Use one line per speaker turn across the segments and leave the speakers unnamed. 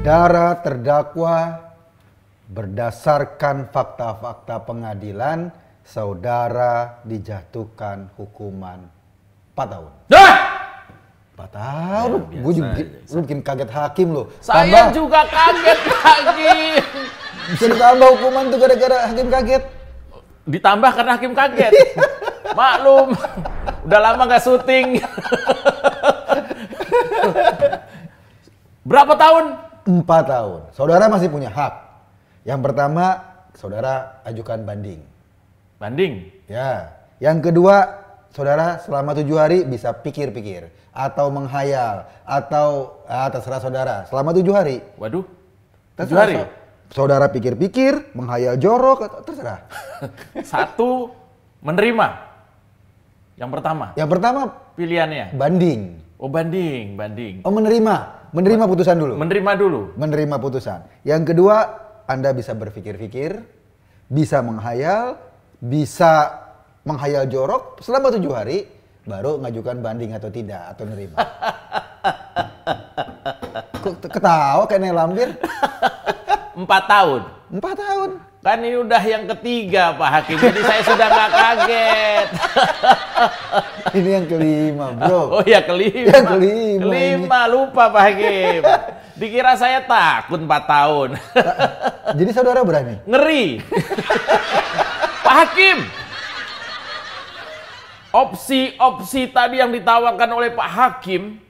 Saudara terdakwa, berdasarkan fakta-fakta pengadilan, saudara dijatuhkan hukuman 4 tahun.
Dah!
4 tahun?
Ya,
Gue juga bikin kaget hakim loh.
Saya juga kaget hakim.
Bisa ditambah hukuman tuh gara-gara hakim kaget.
Ditambah karena hakim kaget. Maklum, udah lama nggak syuting. Berapa tahun?
4 tahun. Saudara masih punya hak. Yang pertama, saudara ajukan banding.
Banding?
Ya. Yang kedua, saudara selama 7 hari bisa pikir-pikir. Atau menghayal. Atau terserah saudara. Selama 7 hari.
Waduh, 7
Terserah
hari?
Saudara pikir-pikir, menghayal jorok, terserah.
1, menerima. Yang pertama?
Yang pertama,
Pilihannya?
banding.
Oh, banding.
Oh, menerima putusan dulu.
Menerima dulu?
Menerima putusan. Yang kedua, Anda bisa berpikir-pikir, bisa menghayal jorok selama 7 hari, baru ngajukan banding atau tidak, atau nerima. Kok ketawa kayak nelambir?
4 tahun?
4 tahun.
Kan ini udah yang ketiga Pak Hakim, jadi saya sudah nggak kaget.
Ini yang kelima, bro.
Oh ya, kelima.
Yang kelima.
Kelima, lupa Pak Hakim. Dikira saya takut 4 tahun.
Jadi saudara berani?
Ngeri. Pak Hakim, opsi-opsi tadi yang ditawarkan oleh Pak Hakim,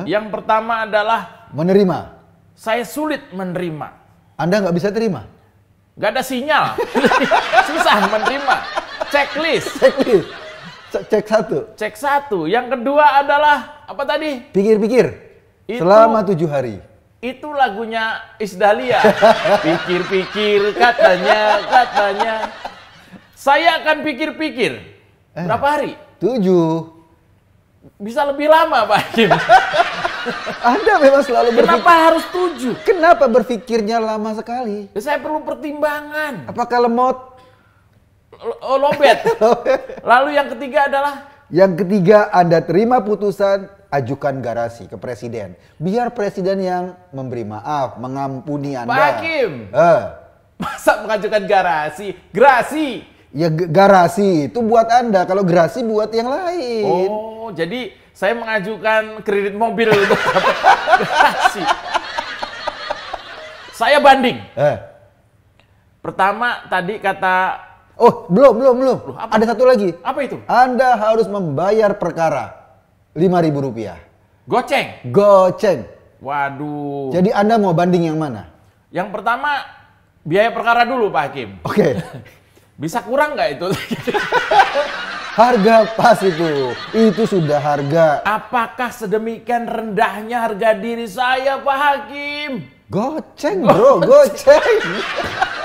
yang pertama adalah
menerima.
Saya sulit menerima.
Anda nggak bisa terima?
Nggak ada sinyal. Susah menerima. Checklist.
Cek 1.
Cek 1. Yang kedua adalah apa tadi?
Pikir-pikir. Selama 7 hari.
Itu lagunya Isdahlia. Pikir-pikir katanya. Saya akan pikir-pikir. Berapa hari?
7.
Bisa lebih lama Pak Hakim.
Anda memang selalu berpikir.
Kenapa harus 7?
Kenapa berpikirnya lama sekali?
Saya perlu pertimbangan.
Apakah lemot?
Lobet. Lalu yang ketiga adalah?
Yang ketiga, Anda terima putusan, ajukan garasi ke presiden. Biar presiden yang memberi maaf, mengampuni Anda.
Pak Hakim, masa mengajukan garasi? Gerasi?
Ya garasi itu buat Anda, kalau gerasi buat yang lain.
Oh, jadi saya mengajukan kredit mobil untuk gerasi. Saya banding. Pertama tadi kata...
Oh, belum.
Loh,
Ada satu lagi.
Apa itu?
Anda harus membayar perkara Rp5.000.
Goceng. Waduh.
Jadi Anda mau banding yang mana?
Yang pertama, biaya perkara dulu Pak Hakim.
Oke.
Bisa kurang nggak itu?
Harga pas itu. Itu sudah harga.
Apakah sedemikian rendahnya harga diri saya Pak Hakim?
Goceng bro, goceng.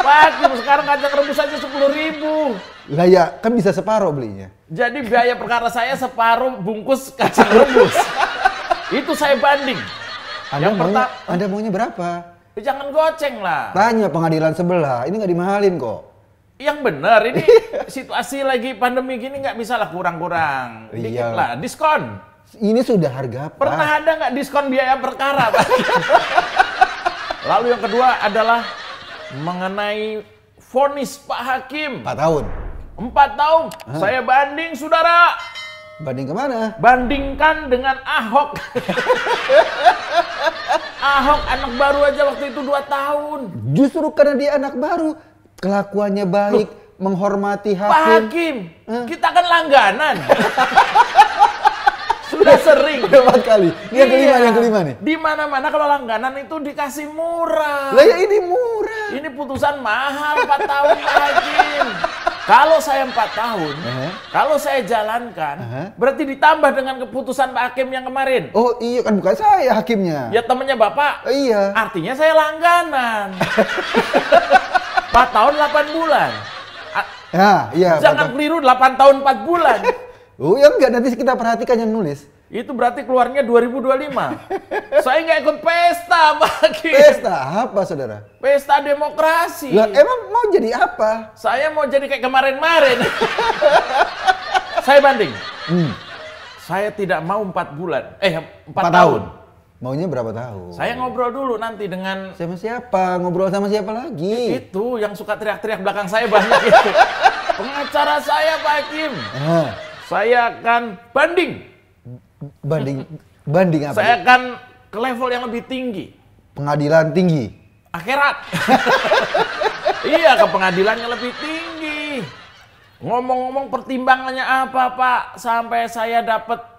Pak Hakim, sekarang kacang rebus aja 10.000.
Lah ya, kan bisa separuh belinya.
Jadi biaya perkara saya separuh bungkus kacang rebus. Itu saya banding.
Anda maunya berapa?
Jangan goceng lah.
Tanya pengadilan sebelah, ini nggak dimahalin kok.
Yang benar, ini situasi lagi pandemi gini nggak bisa lah kurang-kurang. Dikit lah, diskon.
Ini sudah harga pas.
Pernah ada nggak diskon biaya perkara Pak? Lalu yang kedua adalah mengenai vonis Pak Hakim.
4 tahun.
4 tahun. Saya banding, saudara.
Banding kemana?
Bandingkan dengan Ahok. Ahok anak baru aja waktu itu 2 tahun.
Justru karena dia anak baru, kelakuannya baik, menghormati hakim.
Pak Hakim, kita kan langganan. Sudah sering.
Berapa kali? Yang kelima nih.
Di mana-mana kalau langganan itu dikasih murah.
Lah ya ini murah.
Ini putusan mahal 4 tahun Pak Hakim. Kalau saya 4 tahun, kalau saya jalankan, berarti ditambah dengan keputusan Pak Hakim yang kemarin.
Oh iya, kan bukan saya hakimnya.
Ya temennya Bapak.
Iya.
Artinya saya langganan. 4 tahun 8 bulan.
Iya.
Jangan keliru 8 tahun 4 bulan.
Oh ya enggak, nanti kita perhatikan yang nulis.
Itu berarti keluarnya 2025. Saya nggak ikut pesta, Pak Hakim.
Pesta apa, saudara?
Pesta demokrasi.
Lah, emang mau jadi apa?
Saya mau jadi kayak kemarin-kemarin. Saya banding. Saya tidak mau 4 bulan. 4 tahun.
Maunya berapa tahun?
Saya ngobrol dulu nanti dengan
Sama siapa? Ngobrol sama siapa lagi?
itu yang suka teriak-teriak belakang saya banyak itu. Pengacara saya Pak Hakim. Saya akan banding.
Banding apa?
Saya akan ke level yang lebih tinggi.
Pengadilan tinggi.
Akhirat. Iya, ke pengadilan yang lebih tinggi. Ngomong-ngomong pertimbangannya apa Pak? Sampai saya dapat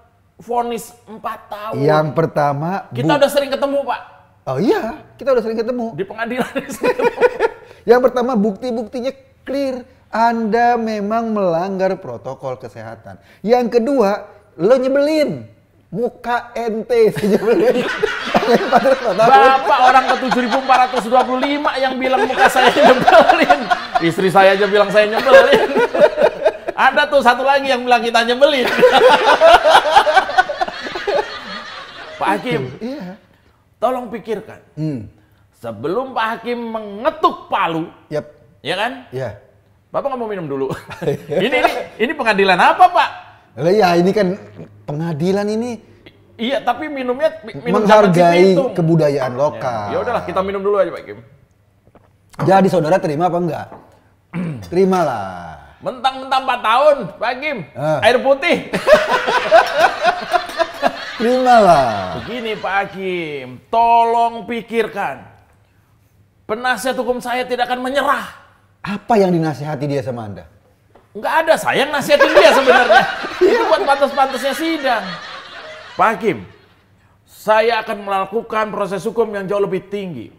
vonis 4 tahun.
Yang pertama,
kita udah sering ketemu Pak.
Oh iya, kita udah sering ketemu.
Di pengadilan sering ketemu.
Yang pertama, bukti-buktinya clear. Anda memang melanggar protokol kesehatan. Yang kedua, lo nyebelin. Muka ente sih nyebelin.
Bapak orang ke 7.425 yang bilang muka saya nyebelin. Istri saya aja bilang saya nyebelin. Ada tuh satu lagi yang bilang kita nyebelin. Pak Hakim,
Iya.
tolong pikirkan. Sebelum Pak Hakim mengetuk palu,
Yap.
ya kan?
Iya.
Bapak nggak mau minum dulu. ini pengadilan apa Pak?
Lah ya ini kan pengadilan ini
Iya, tapi minumnya minum zaman
menghargai
Cipitung.
kebudayaan lokal.
Ya udahlah, kita minum dulu aja Pak Hakim.
Jadi saudara terima apa enggak? Terimalah.
Mentang-mentang 4 tahun, Pak Hakim. Air putih.
Terimalah.
Begini Pak Hakim, tolong pikirkan. Penasihat hukum saya tidak akan menyerah.
Apa yang dinasihati dia sama Anda?
Nggak ada, saya yang nasihatin dia sebenarnya. Itu buat pantas-pantasnya sidang. Pak Hakim, saya akan melakukan proses hukum yang jauh lebih tinggi.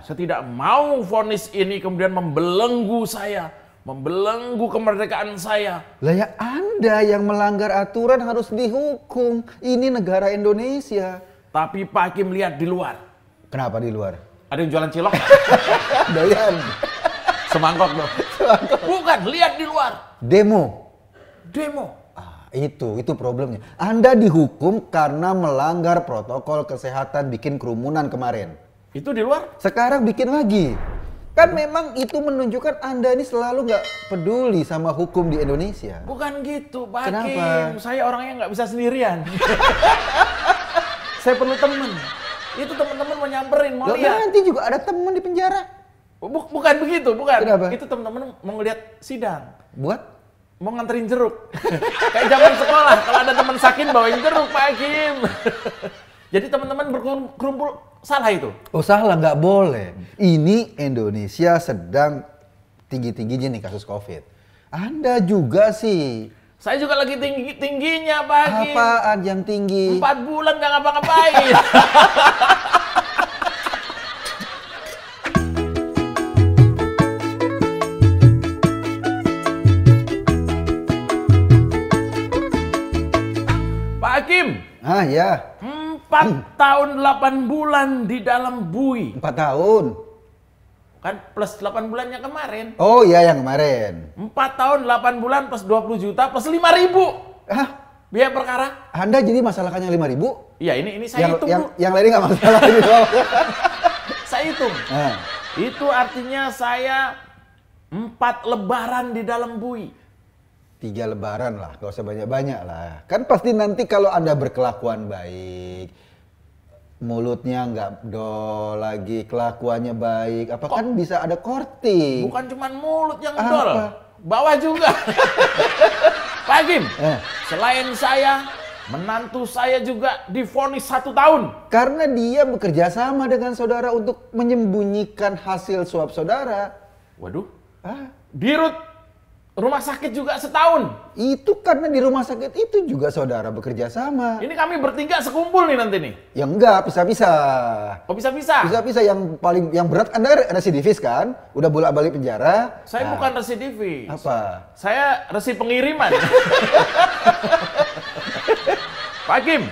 Saya tidak mau vonis ini kemudian membelenggu saya, membelenggu kemerdekaan saya.
Lah ya Anda yang melanggar aturan harus dihukum. Ini negara Indonesia.
Tapi Pak Hakim lihat di luar.
Kenapa di luar?
Ada yang jualan cilok?
Doyan.
Semangkok dong. Bukan, lihat di luar.
Demo.
Demo.
Itu problemnya. Anda dihukum karena melanggar protokol kesehatan bikin kerumunan kemarin.
Itu di luar?
Sekarang bikin lagi. Kan memang itu menunjukkan Anda ini selalu nggak peduli sama hukum di Indonesia.
Bukan gitu, Pak
Kenapa?
Hakim. Saya orangnya nggak bisa sendirian. Saya perlu temen. Itu teman-teman mau nyamperin, mau
Loh,
lihat.
nanti juga ada teman di penjara.
Bukan begitu, bukan.
Kenapa?
Itu teman-teman mau ngeliat sidang.
Buat?
Mau nganterin jeruk. Kayak zaman sekolah, kalau ada teman sakit bawain jeruk, Pak Hakim. Jadi teman-teman berkumpul, salah itu?
Oh salah, nggak boleh. Ini Indonesia sedang tinggi-tingginya nih kasus COVID. Anda juga sih.
Saya juga lagi tingginya, Pak Hakim.
Apaan yang tinggi?
4 bulan nggak ngapa-ngapain. Pak Hakim.
Ya.
4 tahun 8 bulan di dalam bui.
4 tahun.
Kan plus 8 bulannya kemarin.
Oh iya yang kemarin.
4 tahun 8 bulan plus 20 juta plus 5.000. Biaya perkara.
Anda jadi masalahkannya 5.000?
Iya ini saya hitung dulu.
Yang lainnya nggak masalah.
Saya hitung. Itu artinya saya 4 lebaran di dalam bui.
3 lebaran lah, gak usah banyak-banyak lah. Kan pasti nanti kalau Anda berkelakuan baik, mulutnya nggak dol lagi, kelakuannya baik, kan bisa ada korting.
Bukan cuma mulut yang dol, bawah juga. Pak Hakim, selain saya, menantu saya juga divonis 1 tahun.
Karena dia bekerja sama dengan saudara untuk menyembunyikan hasil swab saudara.
Waduh, dirut rumah sakit juga setahun.
Itu karena di rumah sakit itu juga saudara bekerja sama.
Ini kami bertiga sekumpul nih nanti nih.
Ya enggak, pisah-pisah.
Oh bisa-bisa?
Bisa-pisah, yang berat Anda residivis kan? Udah bolak-balik penjara.
Saya bukan residivis.
Apa?
Saya resi pengiriman. Pak Hakim,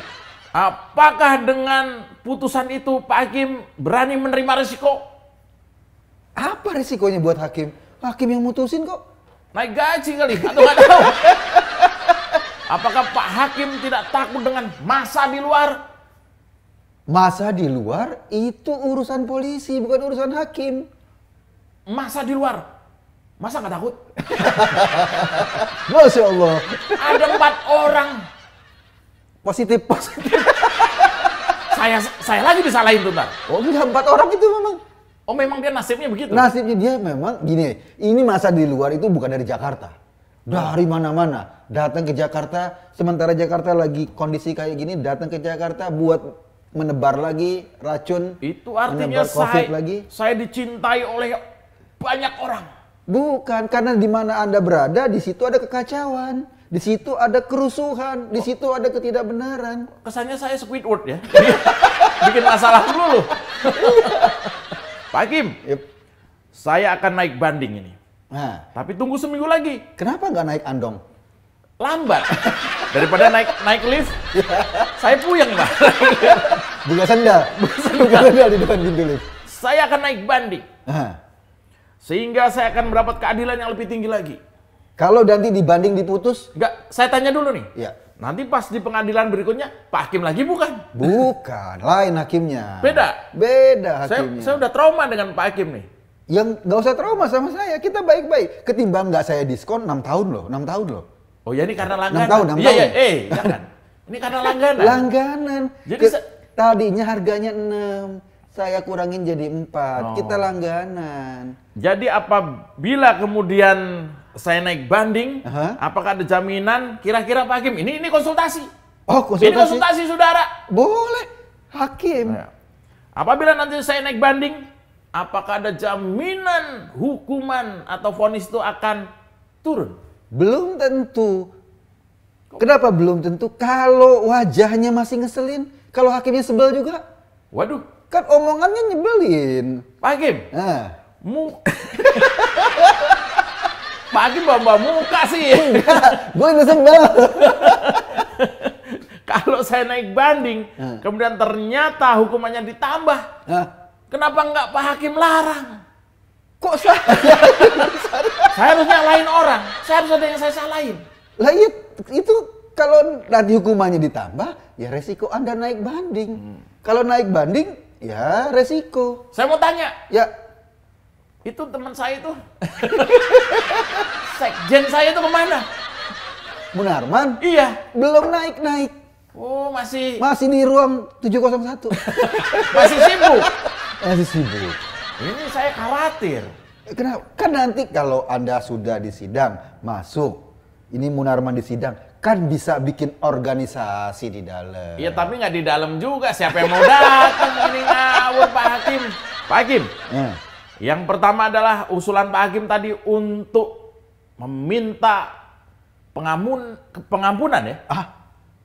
apakah dengan putusan itu Pak Hakim berani menerima risiko?
Apa risikonya buat hakim? Hakim yang mutusin kok.
Naik gaji kali, atau nggak tahu. Apakah Pak Hakim tidak takut dengan masa di luar?
Masa di luar itu urusan polisi, bukan urusan hakim.
Masa di luar? Masa nggak takut?
Masya Allah.
Ada 4 orang.
Positif.
saya lagi disalahin tuh, ntar.
Oh, enggak, 4 orang itu memang.
Oh, memang dia nasibnya begitu?
Nasibnya dia memang gini, ini masa di luar itu bukan dari Jakarta. Dari mana-mana. Datang ke Jakarta, sementara Jakarta lagi kondisi kayak gini, datang ke Jakarta buat menebar lagi racun.
Itu artinya saya dicintai oleh banyak orang.
Bukan, karena di mana Anda berada, di situ ada kekacauan. Di situ ada kerusuhan, di situ ada ketidakbenaran.
Kesannya saya Squidward ya. Bikin masalah dulu. Pak Hakim, saya akan naik banding ini.
Nah,
tapi tunggu seminggu lagi.
Kenapa nggak naik andong?
Lambat. Daripada naik lift, saya puyeng, Pak.
Buka sandal. Buka sandal di depan pintu lift.
Saya akan naik banding. Sehingga saya akan mendapat keadilan yang lebih tinggi lagi.
Kalau nanti dibanding diputus?
Enggak, saya tanya dulu nih.
Iya.
Nanti pas di pengadilan berikutnya, Pak Hakim lagi bukan?
Bukan, lain hakimnya.
Beda?
Beda hakimnya.
Saya udah trauma dengan Pak Hakim nih.
Yang nggak usah trauma sama saya, kita baik-baik. Ketimbang nggak saya diskon 6 tahun loh, 6 tahun loh.
Oh ya, ini karena langganan?
6 tahun, 6 tahun.
Iya, jangan. Ini karena langganan?
Langganan.
Jadi
tadinya harganya 6, saya kurangin jadi 4, kita langganan.
Jadi apabila kemudian saya naik banding, apakah ada jaminan kira-kira Pak Hakim? Ini konsultasi.
Oh, konsultasi.
Ini konsultasi, saudara.
Boleh, Hakim.
Apabila nanti saya naik banding, apakah ada jaminan hukuman atau vonis itu akan turun?
Belum tentu. Kenapa belum tentu? Kalau wajahnya masih ngeselin, kalau hakimnya sebel juga.
Waduh.
Kan omongannya nyebelin.
Pak Hakim. Pak Hakim bawa muka sih.
Enggak, gue ini sebel.
Kalau saya naik banding, kemudian ternyata hukumannya ditambah, kenapa enggak Pak Hakim larang?
Kok saya?
Saya harus nyalain orang, saya harus ada yang saya salahin.
Lah iya, itu kalau nanti hukumannya ditambah, ya resiko Anda naik banding. Kalau naik banding, ya resiko.
Saya mau tanya.
Ya.
Itu teman saya itu. Sekjen saya itu kemana?
Munarman?
Iya.
Belum naik-naik.
Oh, masih
di ruang 701.
Masih sibuk?
Masih sibuk.
Ini saya khawatir.
Kenapa? Kan nanti kalau Anda sudah di sidang, masuk. Ini Munarman di sidang, kan bisa bikin organisasi di dalam.
Iya, tapi nggak di dalam juga. Siapa yang mau datang? Ini ngawur Pak Hakim. Pak Hakim. Yang pertama adalah usulan Pak Hakim tadi untuk meminta pengampunan ya?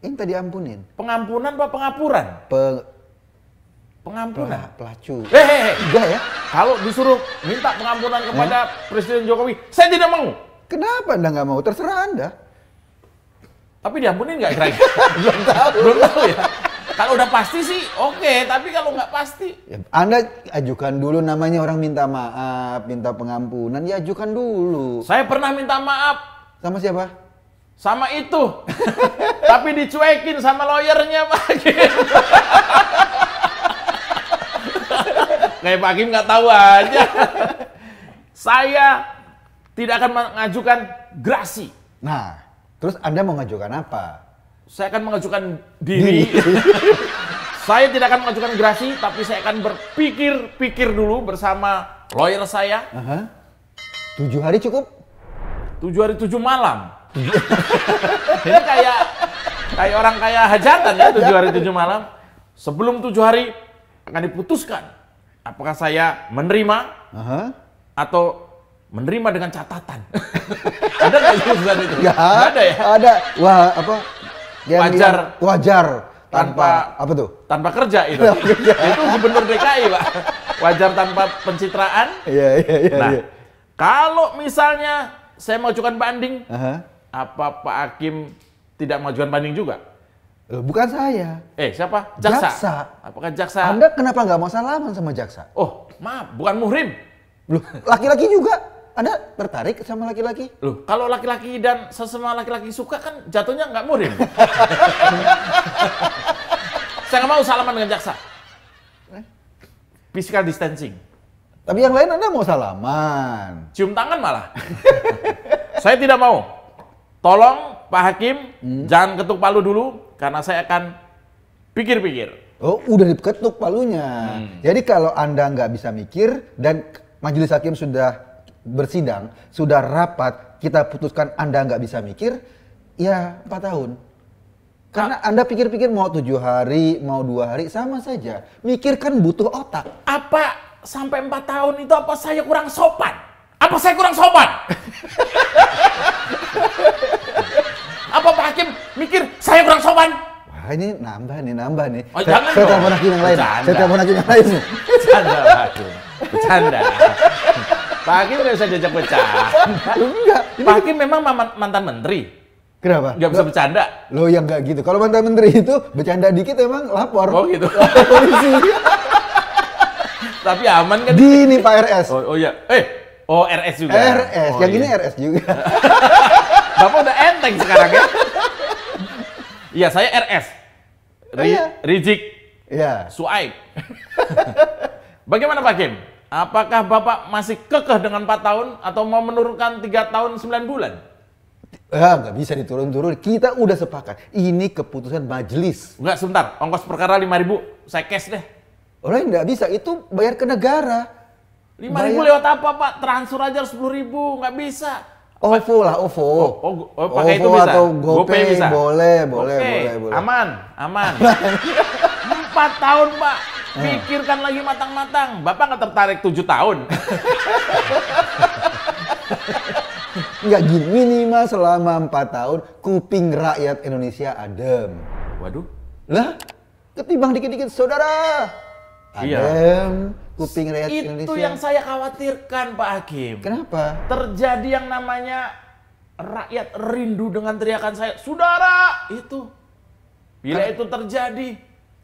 Ini tadi ampunin.
Pengampunan apa pengapuran? Pengampunan.
Pelacu.
Enggak ya? Kalau disuruh minta pengampunan kepada Presiden Jokowi, saya tidak mau.
Kenapa Anda nggak mau? Terserah Anda.
Tapi diampunin nggak kira-kira? Belum tahu ya. Kalau udah pasti sih oke, tapi kalau nggak pasti.
Ya, Anda ajukan dulu, namanya orang minta maaf, minta pengampunan, ya ajukan dulu.
Saya pernah minta maaf.
Sama siapa?
Sama itu. Tapi dicuekin sama lawyernya Pak Hakim. Kayak Pak Hakim nggak tahu aja. Saya tidak akan mengajukan grasi.
Nah, terus Anda mau ngajukan apa?
Saya akan mengajukan diri. Saya tidak akan mengajukan grasi, tapi saya akan berpikir dulu bersama lawyer saya.
7 hari cukup?
7 hari 7 malam. Ini kayak orang kaya hajatan ya, 7 hari 7 malam. Sebelum 7 hari akan diputuskan apakah saya menerima atau menerima dengan catatan. Ada nggak putusan itu?
Nggak
ada ya?
Ada. Wah, apa? Wajar
tanpa
apa tuh?
Tanpa kerja itu. Itu Gubernur DKI, Pak. Wajar tanpa pencitraan.
Iya.
Nah, kalau misalnya saya mengajukan banding, apa Pak Hakim tidak mengajukan banding juga?
Bukan saya.
Siapa? Jaksa.
Jaksa.
Apakah jaksa?
Anda kenapa nggak mau salaman sama jaksa?
Oh, maaf, bukan muhrim.
Loh, laki-laki juga. Anda tertarik sama laki-laki?
Loh, kalau laki-laki dan sesama laki-laki suka kan jatuhnya nggak muhrim. Saya nggak mau salaman dengan jaksa. Physical distancing.
Tapi yang lain Anda mau salaman.
Cium tangan malah. Saya tidak mau. Tolong Pak Hakim, jangan ketuk palu dulu, karena saya akan pikir-pikir.
Oh, udah diketuk palunya. Jadi kalau Anda nggak bisa mikir dan majelis hakim sudah bersidang, sudah rapat, kita putuskan Anda nggak bisa mikir, ya 4 tahun. Karena Anda pikir-pikir mau 7 hari, mau 2 hari, sama saja. Mikir kan butuh otak.
Apa sampai 4 tahun itu apa saya kurang sopan? Apa saya kurang sopan? Apa Pak Hakim mikir saya kurang sopan?
Wah, ini nambah nih.
Oh,
Saya telepon hakim yang lain. Saya telepon hakim yang lain.
Bercanda Pak Hakim. Bercanda. Pak Hakim nggak bisa diajak bercanda.
Enggak.
Pak Hakim memang mantan menteri.
Kenapa?
Nggak bisa bercanda.
Loh, yang nggak gitu. Kalau mantan menteri itu bercanda dikit emang lapor.
Oh gitu.
Lapor polisi.
Tapi aman kan?
Gini Pak RS.
Oh iya. Oh RS juga.
RS.
Oh,
Yang
iya.
ini RS juga.
Bapak udah enteng sekarang ya? Iya, saya RS.
Iya.
Rizik
Iya.
Suaib. Bagaimana Pak Hakim? Apakah Bapak masih kekeh dengan 4 tahun atau mau menurunkan 3 tahun 9 bulan?
Nggak bisa diturun-turun. Kita udah sepakat. Ini keputusan majelis.
Enggak, sebentar. Ongkos perkara 5.000, saya cash deh.
Orang nggak bisa. Itu bayar ke negara.
5.000 lewat apa Pak? Transfer aja 10.000, nggak bisa.
OVO lah, OVO.
Pakai itu
OVO
bisa.
atau GoPay
bisa.
boleh.
Aman. 4 tahun Pak. Pikirkan lagi matang-matang. Bapak nggak tertarik 7 tahun.
Nggak gini, minimal selama 4 tahun kuping rakyat Indonesia adem.
Waduh.
Lah, ketimbang dikit-dikit saudara.
Iya.
Adem, kuping rakyat Indonesia.
Itu yang saya khawatirkan Pak Hakim.
Kenapa?
Terjadi yang namanya rakyat rindu dengan teriakan saya, saudara, itu. Bila itu terjadi.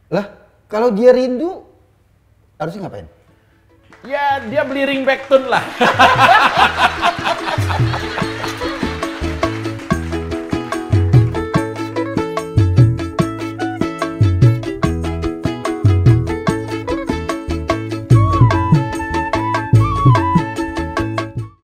Lah, kalau dia rindu, harusnya ngapain?
Ya dia beli ringback tone lah.